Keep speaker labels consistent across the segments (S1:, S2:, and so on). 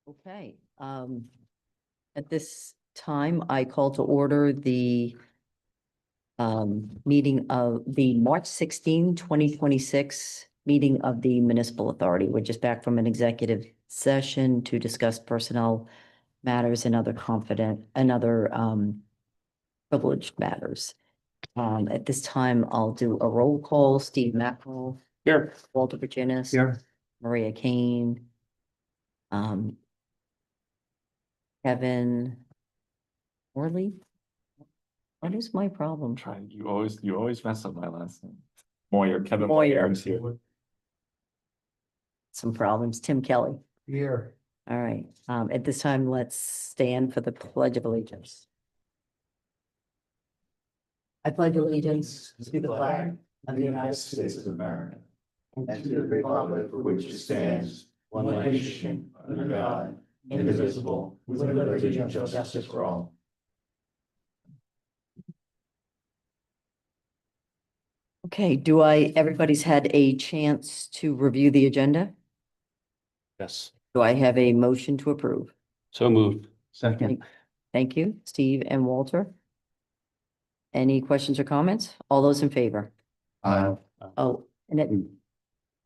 S1: Okay, at this time, I call to order the meeting of the March 16, 2026 meeting of the Municipal Authority. We're just back from an executive session to discuss personnel matters and other privileged matters. At this time, I'll do a roll call. Steve Mackerel.
S2: Here.
S1: Walter Virginis.
S2: Here.
S1: Maria Kane. Kevin Orley. What is my problem?
S2: You always mess up my last name. Kevin
S1: Moyer.
S2: is here.
S1: Some problems. Tim Kelly.
S2: Here.
S1: All right. At this time, let's stand for the Pledge of Allegiance. I pledge allegiance to the flag of the United States of America and to the republic for which it stands, one nation, under God, indivisible, with liberty and justice for all. Okay, everybody's had a chance to review the agenda?
S2: Yes.
S1: Do I have a motion to approve?
S2: So moved. Second.
S1: Thank you, Steve and Walter. Any questions or comments? All those in favor?
S2: Aye.
S1: Oh, and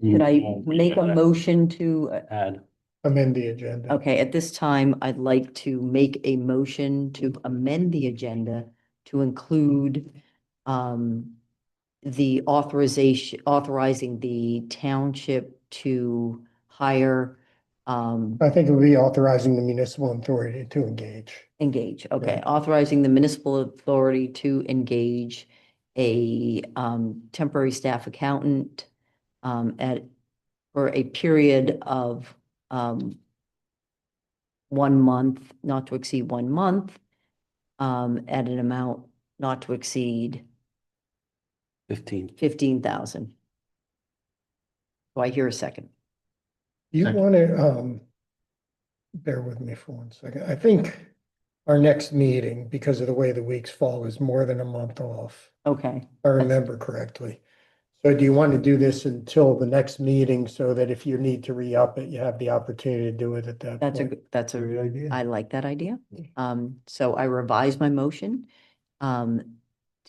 S1: could I make a motion to,
S2: Add.
S3: Amend the agenda.
S1: okay, at this time, I'd like to make a motion to amend the agenda to include the authorizing the township to hire
S3: I think it would be authorizing the municipal authority to engage.
S1: okay,
S3: Right.
S1: authorizing the municipal authority to engage a temporary staff accountant for a period of 1 month, not to exceed 1 month, at an amount not to exceed 15,000. Do I hear a second?
S3: You
S2: Second.
S3: want to, bear with me for 1 second. I think our next meeting, because of the way the weeks fall, is more than a month off,
S1: Okay,
S3: if I remember correctly. So do you want to do this until the next meeting so that if you need to re-up it, you have the opportunity to do it at that point?
S1: that's a,
S3: Great idea.
S1: I like that idea. So I revised my motion to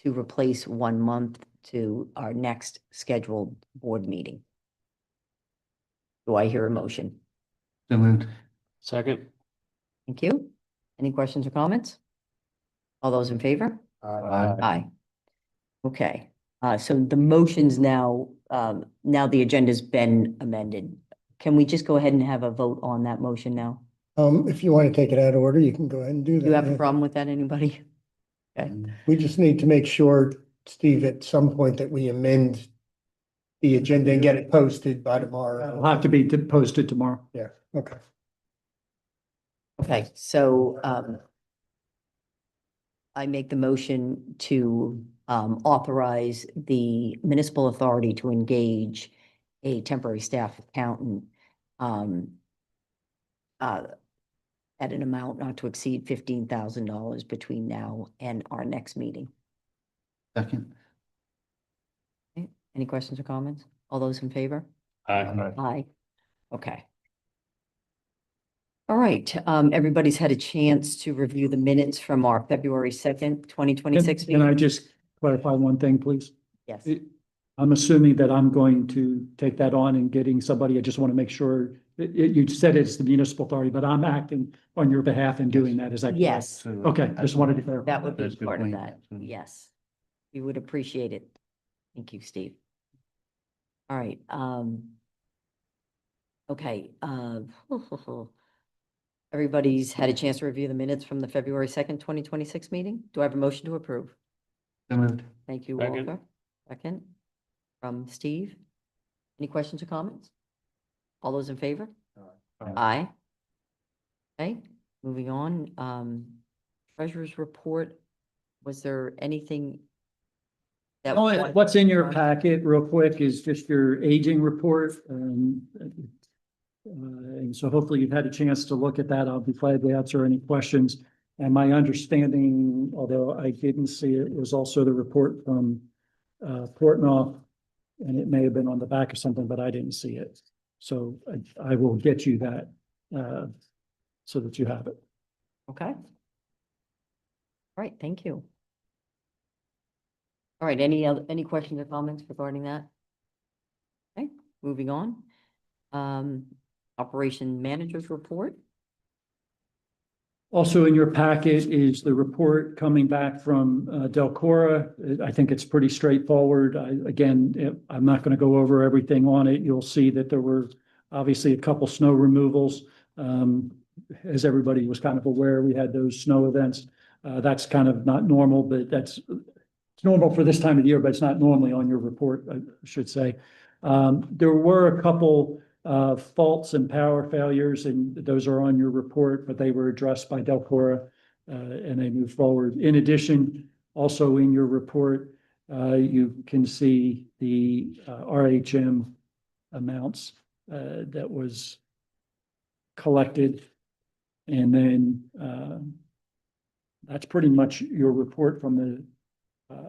S1: replace 1 month to our next scheduled board meeting. Do I hear a motion?
S2: So moved. Second.
S1: Thank you. Any questions or comments? All those in favor? Aye. Okay, so the motion's now, now the agenda's been amended. Can we just go ahead and have a vote on that motion now?
S3: If you want to take it out of order, you can go ahead and do that.
S1: Do you have a
S3: yeah.
S1: problem with that, anybody? Okay,
S3: We just need to make sure, Steve, at some point that we amend the agenda and get it posted by tomorrow.
S4: It'll have to be posted tomorrow.
S3: Yeah, okay.
S1: okay, so, I make the motion to, authorize the municipal authority to engage a temporary staff accountant, at an amount not to exceed $15,000 between now and our next meeting.
S2: Second.
S1: Okay, any questions or comments? All those in favor?
S2: Aye.
S1: Aye. Okay. All right, everybody's had a chance to review the minutes from our February 2nd, 2026
S4: Can I
S1: meeting?
S4: just clarify one thing, please?
S1: Yes,
S4: I'm assuming that I'm going to take that on and getting somebody, I just want to make sure, you said it's the municipal authority, but I'm acting on your behalf and doing that, is that correct?
S1: yes,
S4: Okay, I just wanted to clarify.
S1: that would be
S2: That's a good
S1: part of
S2: point.
S1: that, yes. We would appreciate it. Thank you, Steve. All right, okay, everybody's had a chance to review the minutes from the February 2nd, 2026 meeting. Do I have a motion to approve?
S2: So moved.
S1: Thank you,
S2: Second.
S1: Walter. Second, from Steve. Any questions or comments? All those in favor? Aye. Okay, moving on, treasurer's report. Was there anything that?
S4: What's in your packet real quick is just your aging report. And so hopefully you've had a chance to look at that. I'll be glad to answer any questions. And my understanding, although I didn't see it, was also the report from Portnoy. And it may have been on the back of something, but I didn't see it. So I will get you that so that you have it.
S1: Okay. All right, thank you. All right, any questions or comments regarding that? Okay, moving on. Operation Manager's Report.
S4: Also in your packet is the report coming back from DELCORA. I think it's pretty straightforward. I'm not going to go over everything on it. You'll see that there were obviously a couple snow removals. As everybody was kind of aware, we had those snow events. That's kind of not normal, but it's normal for this time of the year, but it's not normally on your report, I should say. There were a couple faults and power failures, and those are on your report, but they were addressed by DELCORA and they moved forward. In addition, also in your report, you can see the RHM amounts that was collected. And then that's pretty much your report from the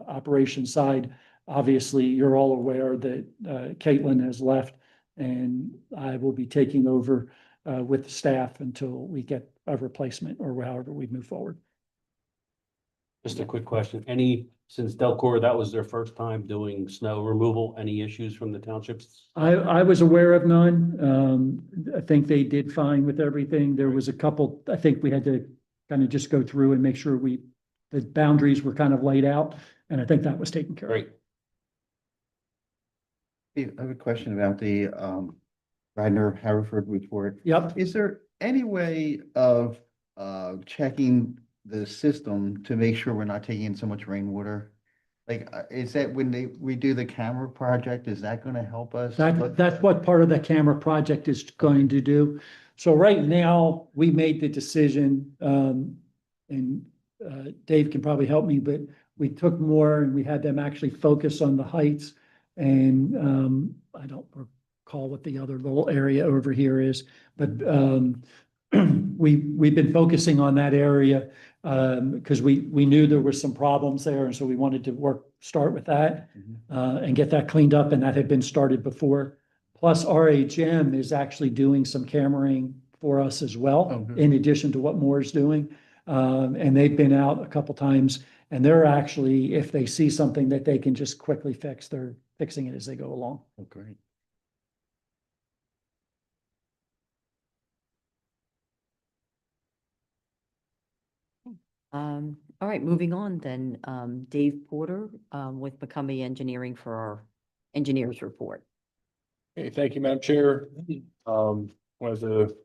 S4: operation side. Obviously, you're all aware that Caitlin has left, and I will be taking over with the staff until we get a replacement or however we move forward.
S5: Just a quick question. Since DELCORA, that was their first time doing snow removal, any issues from the townships?
S4: I was aware of none. I think they did fine with everything. There was a couple, I think we had to kind of just go through and make sure the boundaries were kind of laid out, and I think that was taken care of.
S5: Great.
S6: I have a question about the Radnor Haverford report.
S4: Yep.
S6: Is there any way of checking the system to make sure we're not taking in so much rainwater? Like, is that when we do the camera project, is that going to help us?
S4: That's what part of the camera project is going to do. So right now, we made the decision, and Dave can probably help me, but we took more and we had them actually focus on the heights. And I don't recall what the other little area over here is, but we've been focusing on that area because we knew there were some problems there, and so we wanted to start with that and get that cleaned up, and that had been started before. Plus, RHM is actually doing some cameraing for us as well, in addition to what Moore's doing. And they've been out a couple times, and they're actually, if they see something that they can just quickly fix, they're fixing it as they go along.
S6: Oh, great.
S1: All right, moving on then, Dave Porter, with McCumbee Engineering for our engineers report.
S7: Hey, thank you, Madam Chair. Wanted to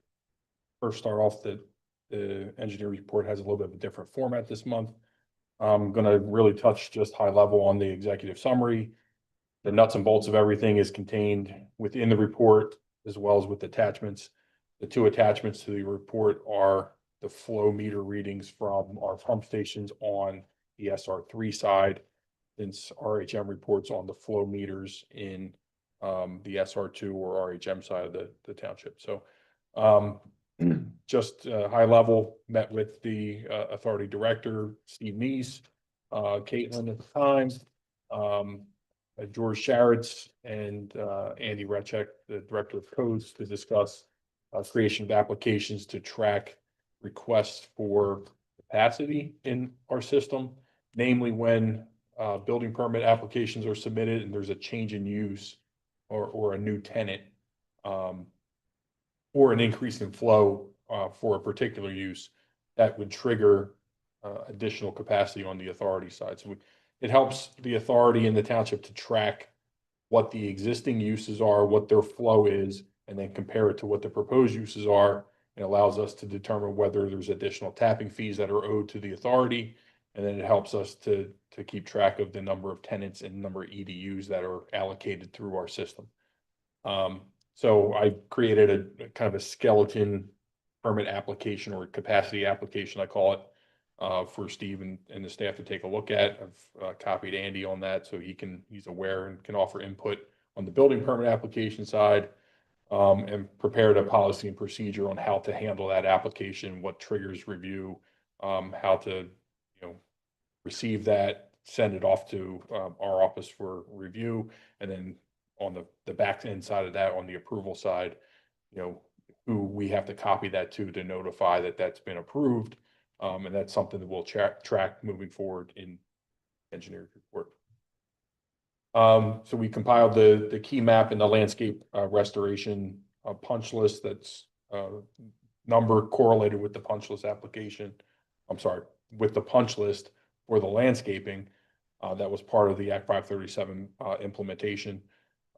S7: first start off that the engineer report has a little bit of a different format this month. I'm gonna really touch just high level on the executive summary. The nuts and bolts of everything is contained within the report as well as with attachments. The two attachments to the report are the flow meter readings from our pump stations on the SR3 side, since RHM reports on the flow meters in the SR2 or RHM side of the township. So just high level, met with the authority director, Steve Neese, Caitlin at the time, George Sharitz, and Andy Rechek, the director of codes, to discuss creation of applications to track requests for capacity in our system, namely when building permit applications are submitted and there's a change in use or a new tenant, or an increase in flow for a particular use that would trigger additional capacity on the authority side. So it helps the authority in the township to track what the existing uses are, what their flow is, and then compare it to what the proposed uses are. It allows us to determine whether there's additional tapping fees that are owed to the authority. And then it helps us to keep track of the number of tenants and number of EDUs that are allocated through our system. So I created a kind of a skeleton permit application, or capacity application, I call it, for Steve and the staff to take a look at. I've copied Andy on that, so he's aware and can offer input on the building permit application side, and prepared a policy and procedure on how to handle that application, what triggers review, how to, receive that, send it off to our office for review, and then on the back end side of that, on the approval side, who we have to copy that to notify that that's been approved. And that's something that we'll track moving forward in engineer's report. So we compiled the key map and the landscape restoration punch list that's number correlated with the punch list application. I'm sorry, with the punch list for the landscaping. That was part of the Act 537 implementation.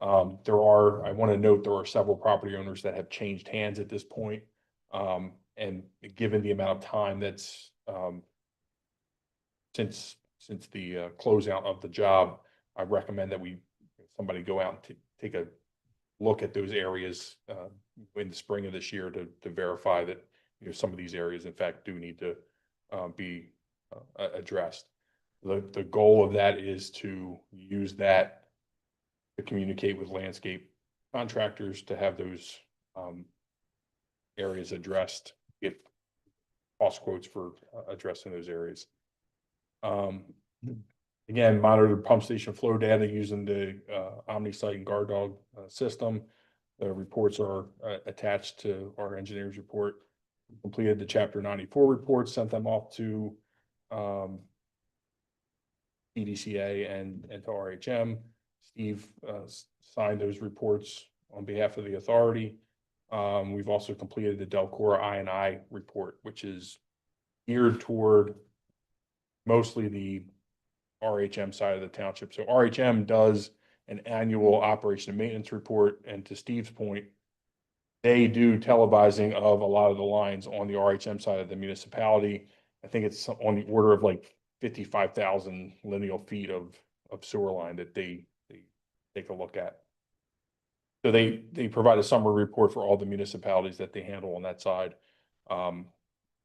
S7: I want to note there are several property owners that have changed hands at this point. And given the amount of time that's since the closeout of the job, I recommend that somebody go out and take a look at those areas in the spring of this year to verify that some of these areas, in fact, do need to be addressed. The goal of that is to use that to communicate with landscape contractors to have those areas addressed, get cost quotes for addressing those areas. Again, monitor pump station flow data using the OmniSite and Guard Dog system. The reports are attached to our engineer's report. Completed the Chapter 94 reports, sent them off to EDCA and to RHM. Steve signed those reports on behalf of the authority. We've also completed the DELCORA I&I report, which is geared toward mostly the RHM side of the township. So RHM does an annual operation and maintenance report. And to Steve's point, they do televising of a lot of the lines on the RHM side of the municipality. I think it's on the order of like 55,000 lineal feet of sewer line that they take a look at. So they provide a summary report for all the municipalities that they handle on that side.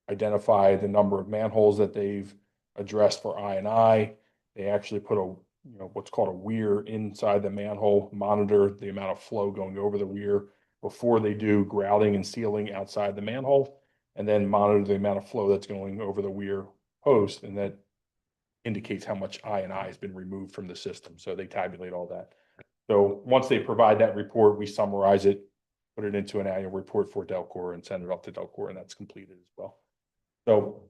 S7: Identify the number of manholes that they've addressed for I&I. They actually put what's called a weir inside the manhole, monitor the amount of flow going over the weir before they do grouting and sealing outside the manhole, and then monitor the amount of flow that's going over the weir post, and that indicates how much I&I has been removed from the system. So they tabulate all that. So once they provide that report, we summarize it, put it into an annual report for DELCORA and send it off to DELCORA, and that's completed as well. So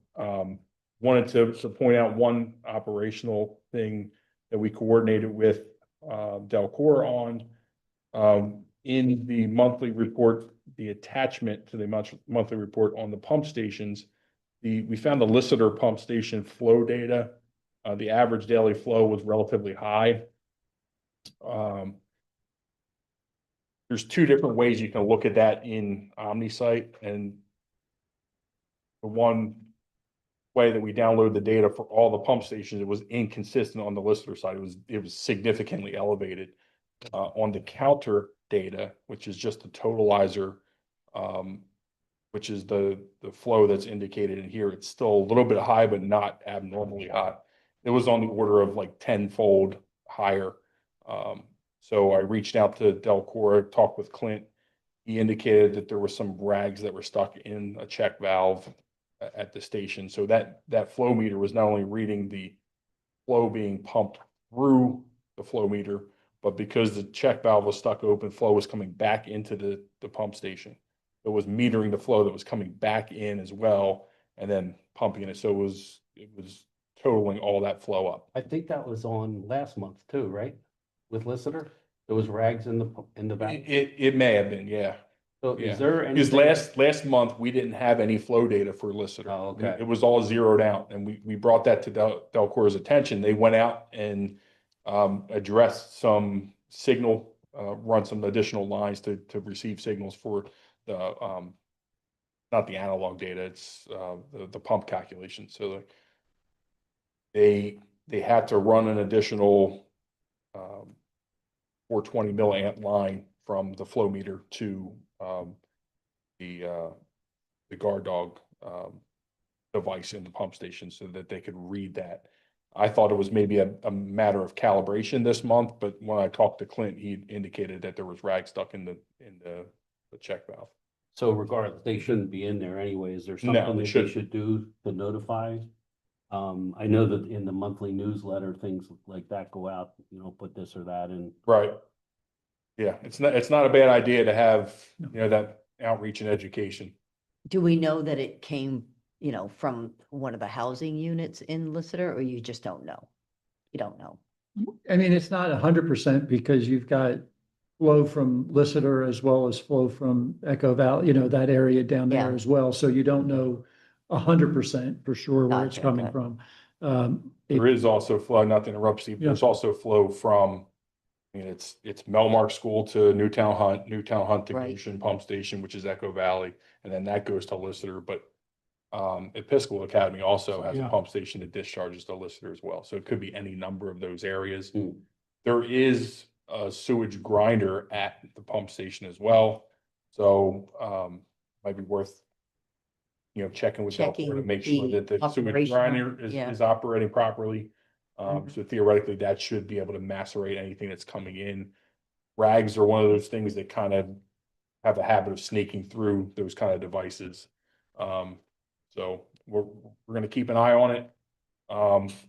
S7: wanted to point out one operational thing that we coordinated with DELCORA on. In the monthly report, the attachment to the monthly report on the pump stations, we found the Listener pump station flow data. The average daily flow was relatively high. There's two different ways you can look at that in OmniSite, and the one way that we download the data for all the pump stations, it was inconsistent on the Listener side. It was significantly elevated. On the counter data, which is just the totalizer, which is the flow that's indicated in here, it's still a little bit high, but not abnormally high. It was on the order of like 10-fold higher. So I reached out to DELCORA, talked with Clint. He indicated that there were some rags that were stuck in a check valve at the station. So that flow meter was not only reading the flow being pumped through the flow meter, but because the check valve was stuck open, flow was coming back into the pump station. It was metering the flow that was coming back in as well, and then pumping it. So it was totaling all that flow up.
S5: I think that was on last month too, right? With Listener, there was rags in the back.
S7: It may have been, yeah.
S5: So
S7: Yeah.
S5: is there any?
S7: Because last month we didn't have any flow data for Listener.
S5: Oh, okay.
S7: It was all zeroed out, and we brought that to DELCORA's attention. They went out and addressed some signal, run some additional lines to receive signals for the not the analog data, it's the pump calculation. So they had to run an additional 420 milliamp line from the flow meter to the Guard Dog device in the pump station so that they could read that. I thought it was maybe a matter of calibration this month, but when I talked to Clint, he indicated that there was rag stuck in the check valve.
S5: So regardless, they shouldn't be in there anyway. Is there
S7: No,
S5: something
S7: they
S5: that they
S7: shouldn't.
S5: should do to notify? I know that in the monthly newsletter, things like that go out, put this or that in.
S7: Right. Yeah, it's not a bad idea to have, that outreach and education.
S1: Do we know that it came, from one of the housing units in Lister, or you just don't know? You don't know.
S4: I mean, it's not 100% because you've got flow from Lister as well as flow from Echo Valley, that area down there
S1: Yeah.
S4: as well. So you don't know 100% for sure where it's
S1: Gotcha,
S4: coming
S1: okay.
S4: from.
S7: There is also flow, not to interrupt Steve,
S4: Yeah.
S7: there's also flow from, it's Melmark School to Newtown Hunt to
S1: Right.
S7: Goshen Pump Station, which is Echo Valley, and then that goes to Lister, but Episcopal Academy also has a
S4: Yeah.
S7: pump station that discharges to Lister as well, so it could be any number of those areas.
S5: Hmm.
S7: There is a sewage grinder at the pump station as well, so might be worth checking with Delcor to
S1: Checking
S7: make sure
S1: the
S7: that the sewage
S1: operational,
S7: grinder
S1: yeah.
S7: is operating properly.
S1: Mhm.
S7: So theoretically, that should be able to macerate anything that's coming in. Rags are one of those things that kind of have a habit of sneaking through those kind of devices. So we're gonna keep an eye on it.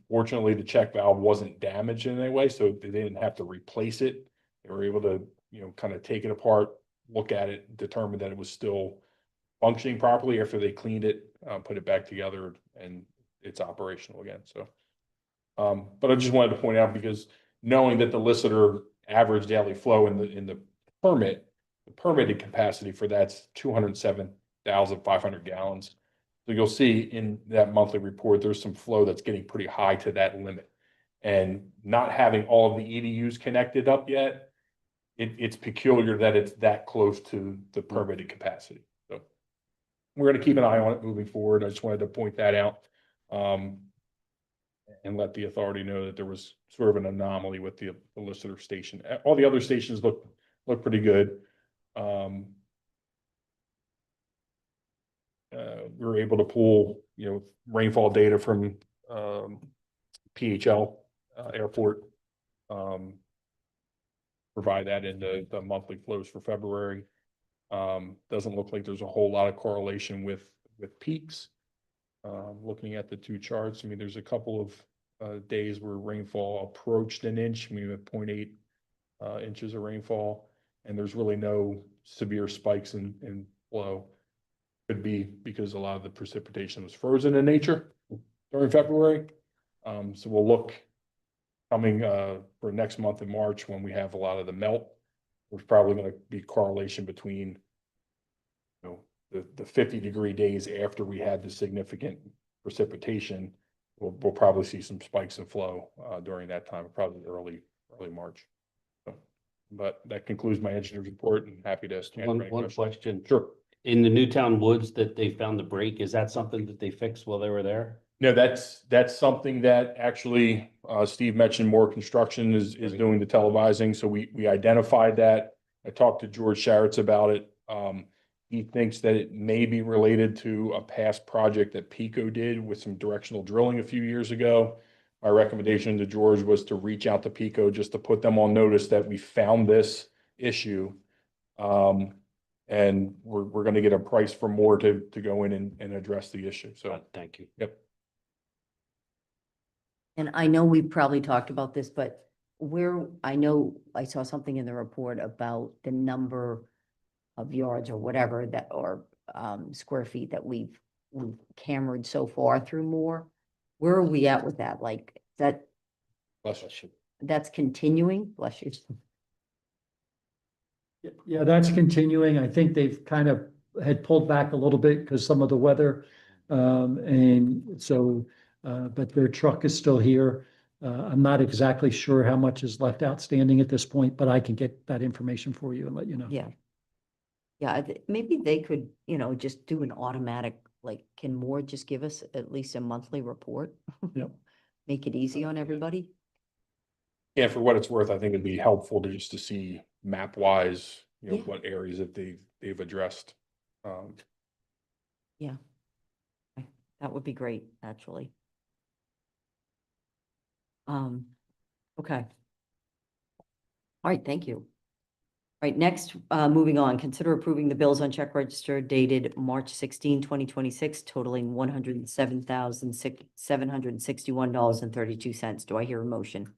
S7: Fortunately, the check valve wasn't damaged in any way, so they didn't have to replace it. They were able to, kind of take it apart, look at it, determine that it was still functioning properly after they cleaned it, put it back together, and it's operational again, so. But I just wanted to point out, because knowing that the Lister average daily flow in the permitted capacity for that's 207,500 gallons. So you'll see in that monthly report, there's some flow that's getting pretty high to that limit. And not having all of the EDUs connected up yet, it's peculiar that it's that close to the permitted capacity. So we're gonna keep an eye on it moving forward. I just wanted to point that out. And let the authority know that there was sort of an anomaly with the Lister station. All the other stations look pretty good. We were able to pull, rainfall data from PHL airport. Provide that in the monthly flows for February. Doesn't look like there's a whole lot of correlation with peaks. Looking at the two charts, I mean, there's a couple of days where rainfall approached an inch. We have 0.8 inches of rainfall, and there's really no severe spikes in flow. Could be because a lot of the precipitation was frozen in nature during February. So we'll look coming for next month in March, when we have a lot of the melt. There's probably going to be correlation between the 50-degree days after we had the significant precipitation. We'll probably see some spikes in flow during that time, probably early March. So, but that concludes my engineer's report, and happy to answer any
S5: One
S7: questions.
S5: question.
S7: Sure.
S5: In the Newtown Woods that they found the break, is that something that they fixed while they were there?
S7: No, that's something that actually Steve mentioned. More Construction is doing the televising, so we identified that. I talked to George Sharitz about it. He thinks that it may be related to a past project that Pico did with some directional drilling a few years ago. My recommendation to George was to reach out to Pico just to put them on notice that we found this issue. And we're going to get a price for more to go in and address the issue. So,
S5: Thank you.
S7: yep.
S1: And I know we probably talked about this, but I know I saw something in the report about the number of yards or whatever or square feet that we've cambered so far through Moore. Where are we at with that? Like that's continuing? Bless you.
S4: Yeah, that's continuing. I think they've kind of had pulled back a little bit because some of the weather. And so, but their truck is still here. I'm not exactly sure how much is left outstanding at this point, but I can get that information for you and let you know.
S1: Yeah. Yeah, maybe they could, just do an automatic, like, can Moore just give us at least a monthly report?
S4: Yep.
S1: Make it easy on everybody?
S7: Yeah, for what it's worth, I think it'd be helpful to see map wise,
S1: Yeah.
S7: what areas that they've addressed.
S1: Yeah. That would be great, actually. Okay. All right, thank you. All right, next, moving on, consider approving the bills on check register dated March 16, 2026, totaling $107,761.32. Do I hear a motion?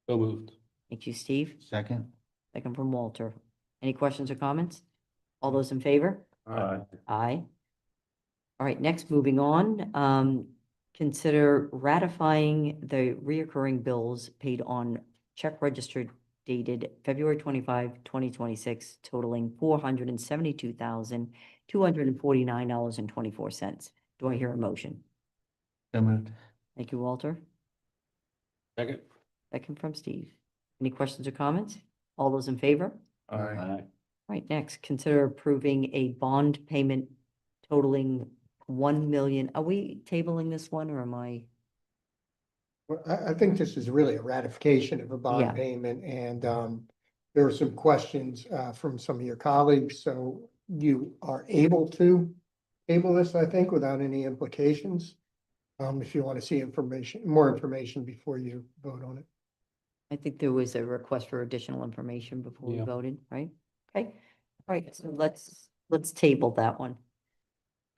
S5: So moved.
S1: Thank you, Steve.
S6: Second.
S1: Second from Walter. Any questions or comments? All those in favor?
S2: Aye.
S1: Aye. All right, next, moving on, consider ratifying the reoccurring bills paid on check registered dated February 25, 2026, totaling $472,249.24. Do I hear a motion?
S6: So moved.
S1: Thank you, Walter.
S5: Second.
S1: Second from Steve. Any questions or comments? All those in favor?
S2: Aye.
S5: Aye.
S1: Right, next, consider approving a bond payment totaling 1 million. Are we tabling this one or am I?
S3: Well, I think this is really a ratification of a
S1: Yeah.
S3: bond payment and, there were some questions, from some of your colleagues, so you are able to table this, I think, without any implications. If you want to see more information before you vote on it.
S1: I think there was a request for additional information before we
S5: Yeah.
S1: voted, right? Okay, all right, so let's table that one.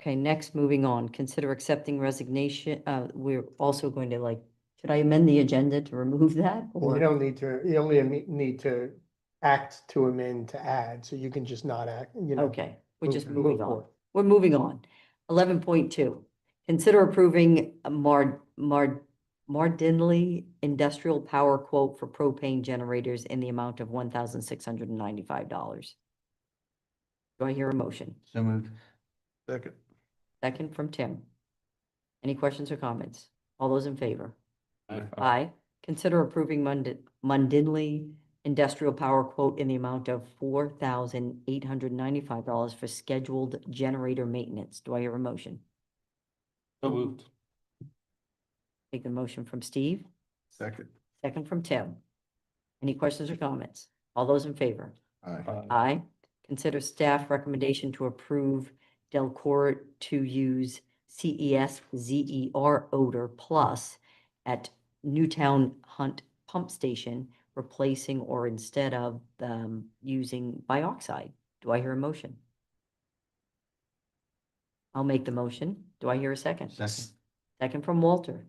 S1: Okay, next, moving on, consider accepting resignation. We're also going to should I amend the agenda to remove that?
S3: You
S1: Or,
S3: don't need to, you only need to act to amend to add, so you can just not act,
S1: okay, we're just
S3: move
S1: moving on.
S3: forward.
S1: We're moving on. 11.2, consider approving a Mardinley Industrial Power quote for propane generators in the amount of $1,695. Do I hear a motion?
S6: So moved. Second.
S1: Second from Tim. Any questions or comments? All those in favor?
S5: Aye.
S1: Aye. Consider approving Mundinley Industrial Power quote in the amount of $4,895 for scheduled generator maintenance. Do I hear a motion?
S5: So moved.
S1: Take the motion from Steve,
S6: Second.
S1: second from Tim. Any questions or comments? All those in favor?
S6: Aye.
S1: Aye. Consider staff recommendation to approve DELCORA to use CES ZER odor plus at Newtown Hunt Pump Station, replacing or instead of using bioxide. Do I hear a motion? I'll make the motion. Do I hear a second?
S6: Second.
S1: Second from Walter.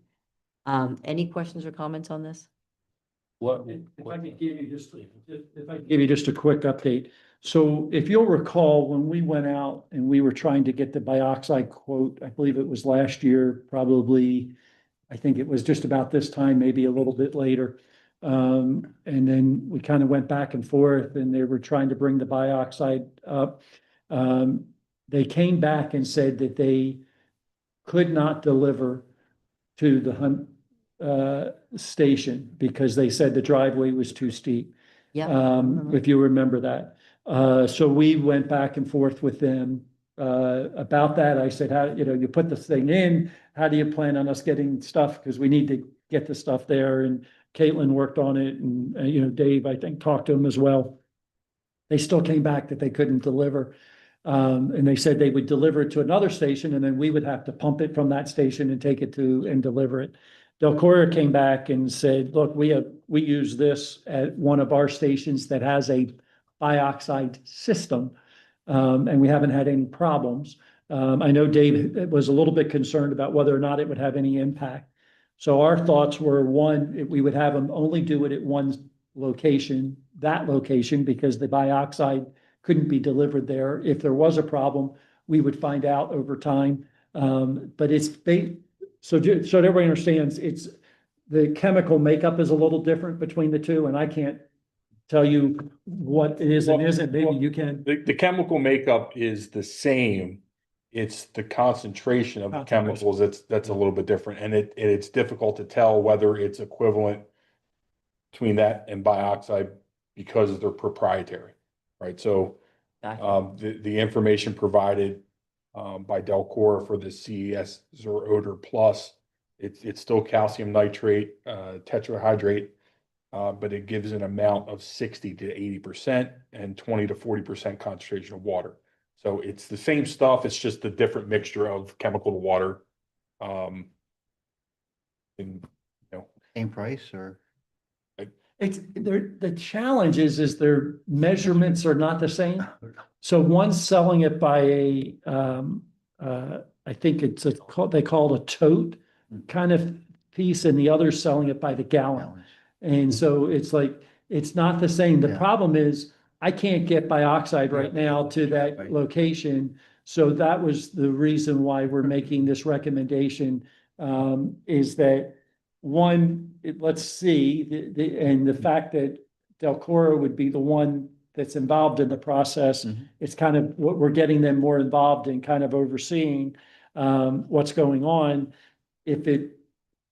S1: Any questions or comments on this?
S5: What?
S4: If I could give you just, give you just a quick update. So if you'll recall, when we went out and we were trying to get the bioxide quote, I believe it was last year, probably, I think it was just about this time, maybe a little bit later. And then we kind of went back and forth and they were trying to bring the bioxide up. They came back and said that they could not deliver to the Hunt station because they said the driveway was too steep.
S1: Yeah.
S4: If you remember that. So we went back and forth with them about that. I said, how, you put this thing in, how do you plan on us getting stuff? Because we need to get the stuff there. And Caitlin worked on it and, Dave, I think, talked to him as well. They still came back that they couldn't deliver. And they said they would deliver it to another station and then we would have to pump it from that station and take it to and deliver it. DELCORA came back and said, look, we use this at one of our stations that has a bioxide system. And we haven't had any problems. I know Dave was a little bit concerned about whether or not it would have any impact. So our thoughts were, one, we would have them only do it at one location, that location, because the bioxide couldn't be delivered there. If there was a problem, we would find out over time. But it's, so everybody understands, it's, the chemical makeup is a little different between the two, and I can't tell you what it is and isn't. Maybe you can.
S7: The chemical makeup is the same. It's the concentration of the chemicals that's a little bit different, and it's difficult to tell whether it's equivalent between that and bioxide because they're proprietary, right? So the information provided by DELCORA for the CES Zero Odor Plus, it's still calcium nitrate, tetrahydrate, but it gives an amount of 60 to 80% and 20 to 40% concentration of water. So it's the same stuff. It's just a different mixture of chemical to water.
S6: Same price or?
S4: The challenge is their measurements are not the same. So one's selling it by a, I think they call it a tote kind of piece, and the other's selling it by the gallon. And so it's like, it's not the same. The
S6: Yeah.
S4: problem is I can't get bioxide right now to that
S6: Right.
S4: location. So that was the reason why we're making this recommendation, is that one, let's see, and the fact that DELCORA would be the one that's involved in the process.
S6: Mhm.
S4: It's kind of what we're getting them more involved in kind of overseeing, what's going on. If it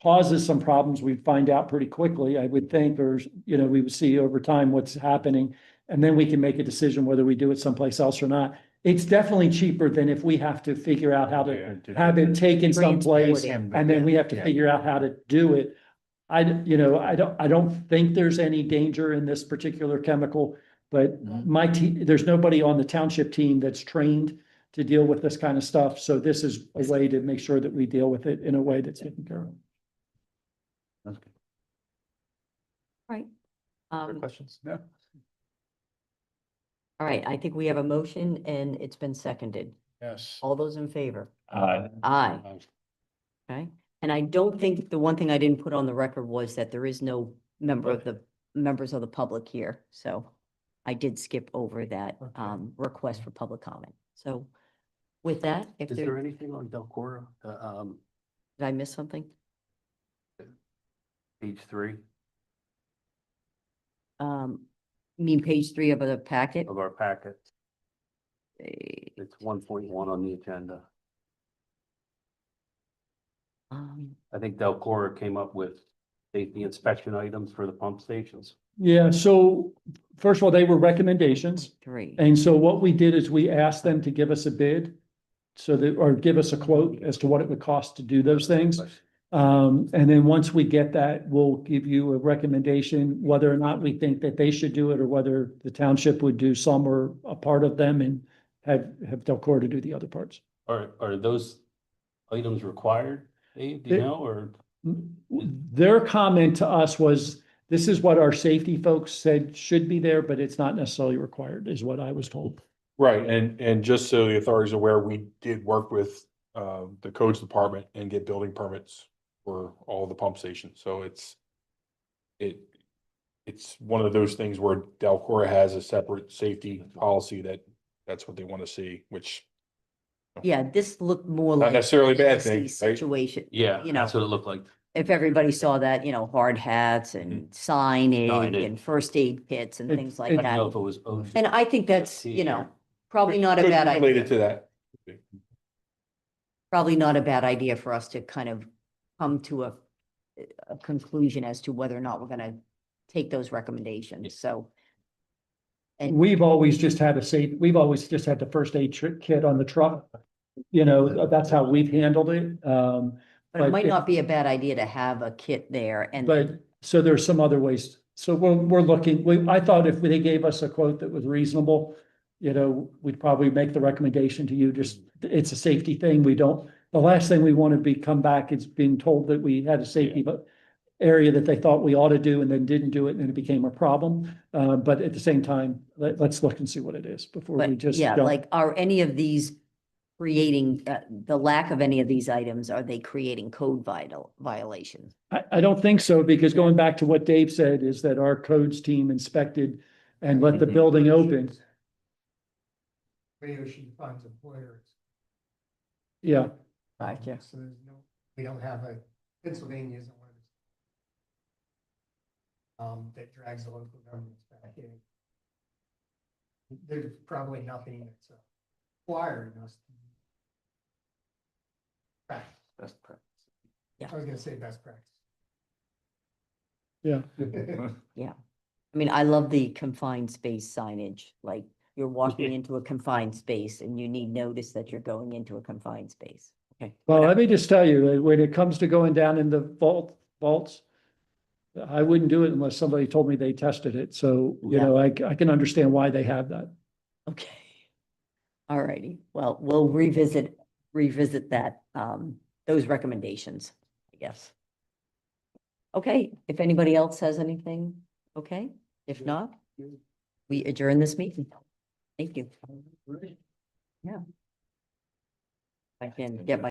S4: causes some problems, we'd find out pretty quickly, I would think, or, we would see over time what's happening. And then we can make a decision whether we do it someplace else or not. It's definitely cheaper than if we have to figure out how to have it taken someplace,
S1: Transported.
S4: and then we have to
S6: Yeah.
S4: figure out how to do it. I don't think there's any danger in this particular chemical, but
S6: Mhm.
S4: there's nobody on the township team that's trained to deal with this kind of stuff. So this is a way to make sure that we deal with it in a way that's taken care of.
S6: That's good.
S1: Right.
S2: Other questions? No.
S1: All right, I think we have a motion and it's been seconded.
S7: Yes.
S1: All those in favor?
S2: Uh,
S1: Aye. Okay, and I don't think, the one thing I didn't put on the record was that there is no members of the public here, so I did skip over that, request for public comment. So with that, if
S5: Is
S1: there,
S5: there anything on DELCORA,
S1: did I miss something?
S5: page 3
S1: You mean page 3 of the packet?
S5: of our packet?
S1: Eh,
S5: It's 1.1 on the agenda. I think DELCORA came up with the inspection items for the pump stations.
S4: Yeah, so first of all, they were recommendations.
S1: 3.
S4: And so what we did is we asked them to give us a bid, so that, or give us a quote as to what it would cost to do those things. And then once we get that, we'll give you a recommendation, whether or not we think that they should do it, or whether the township would do some or a part of them and have DELCORA to do the other parts.
S5: Are those items required, Dave, do you
S4: They-
S5: know, or?
S4: Their comment to us was, this is what our safety folks said should be there, but it's not necessarily required, is what I was told.
S7: Right, and just so the authorities are aware, we did work with the codes department and get building permits for all the pump stations, so it's one of those things where DELCORA has a separate safety policy that's what they want to see, which
S1: Yeah, this looked more
S7: not
S1: like.
S7: necessarily a bad
S1: ESC
S7: thing, right?
S1: Situation.
S5: Yeah,
S1: You know.
S5: that's what it looked like.
S1: If everybody saw that, hard hats and signage
S5: Signage.
S1: and first aid kits and
S4: It-
S1: things
S4: it-
S1: like
S5: I don't know
S1: that.
S5: if it was OSHA.
S1: And I think that's, probably not a
S7: Could be
S1: bad
S7: related
S1: idea.
S7: to that.
S1: Probably not a bad idea for us to kind of come to a conclusion as to whether or not we're gonna take those recommendations, so. And
S4: We've always just had we've always just had the first aid kit on the truck. That's how we've handled it.
S1: but it might not be a bad idea to have a kit there and.
S4: But, so there's some other ways. So we're looking, I thought if they gave us a quote that was reasonable, we'd probably make the recommendation to you, just, it's a safety thing. The last thing we want to come back is being told that we had a safety, area that they thought we ought to do and then didn't do it, and then it became a problem. But at the same time, let's look and see what it is before we
S1: But
S4: just.
S1: yeah,
S4: jump.
S1: like, are any of these creating, the lack of any of these items, are they creating code violations?
S4: I don't think so, because going back to what Dave said, is that our codes team inspected and let the
S2: Mhm.
S4: building open.
S3: Ocean funds employers.
S4: Yeah,
S1: Gotcha.
S3: So we don't have Pennsylvania isn't one of those. That drags the local governments back in. There's probably nothing that's requiring us to. Practice.
S2: Best practice.
S3: I was gonna say best practice.
S4: yeah.
S1: I mean, I love the confined space signage, like you're walking into a confined space and you need notice that you're going into a confined space. Okay.
S4: Well,
S1: whatever.
S4: let me just tell you, that when it comes to going down in the vaults, I wouldn't do it unless somebody told me they tested it. So, I can understand why they have that.
S1: Okay. All righty. Well, we'll revisit that, those recommendations, I guess. Okay, if anybody else has anything, okay? If not, we adjourn this meeting. Thank you. Yeah. I can get my